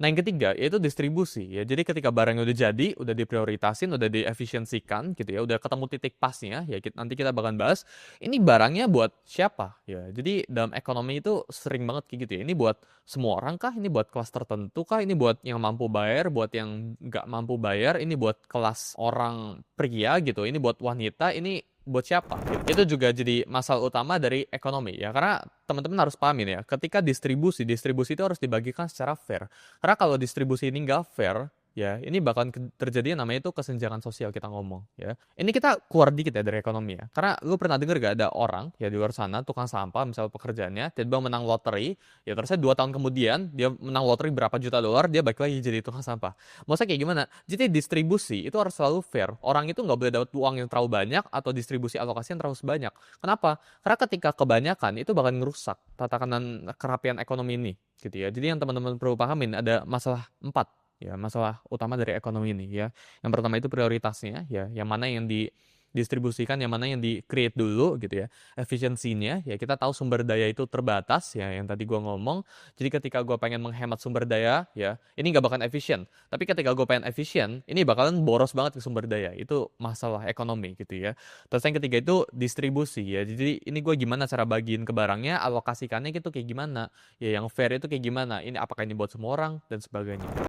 Nah, yang ketiga yaitu distribusi ya. Jadi ketika barangnya udah jadi, udah diprioritasin, udah diefisiensikan gitu ya, udah ketemu titik pasnya ya nanti kita bakalan bahas, ini barangnya buat siapa ya. Jadi dalam ekonomi itu sering banget kayak gitu ya. Ini buat semua orang kah? Ini buat kelas tertentu kah? Ini buat yang mampu bayar, buat yang nggak mampu bayar, ini buat kelas orang pria gitu, ini buat wanita, ini buat siapa? Itu juga jadi masalah utama dari ekonomi ya. Karena teman-teman harus pahamin ya, ketika distribusi itu harus dibagikan secara fair. Karena kalau distribusi ini nggak fair, ya ini bakalan terjadi yang namanya itu kesenjangan sosial kita ngomong ya. Ini kita keluar dikit ya dari ekonomi ya. Karena lu pernah denger gak ada orang ya di luar sana tukang sampah misal pekerjaannya tiba-tiba menang lotre, ya terusnya 2 tahun kemudian dia menang lotre berapa juta dolar, dia balik lagi jadi tukang sampah. Maksudnya kayak gimana? Jadi distribusi itu harus selalu fair. Orang itu nggak boleh dapat uang yang terlalu banyak atau distribusi alokasi yang terlalu banyak. Kenapa? Karena ketika kebanyakan itu bakal ngerusak tatanan kerapian ekonomi ini gitu ya. Jadi yang teman-teman perlu pahamin ada masalah 4 ya, masalah utama dari ekonomi ini ya. Yang pertama itu prioritasnya ya, yang mana yang didistribusikan, yang mana yang di-create dulu gitu ya. Efisiensinya ya, kita tahu sumber daya itu terbatas ya, yang tadi gua ngomong. Jadi ketika gua pengen menghemat sumber daya ya, ini nggak bakalan efisien. Tapi ketika gue pengen efisien, ini bakalan boros banget ke sumber daya. Itu masalah ekonomi gitu ya. Terus yang ketiga itu distribusi ya. Jadi ini gue gimana cara bagiin ke barangnya, alokasikannya gitu kayak gimana. Ya yang fair itu kayak gimana. Ini apakah ini buat semua orang dan sebagainya.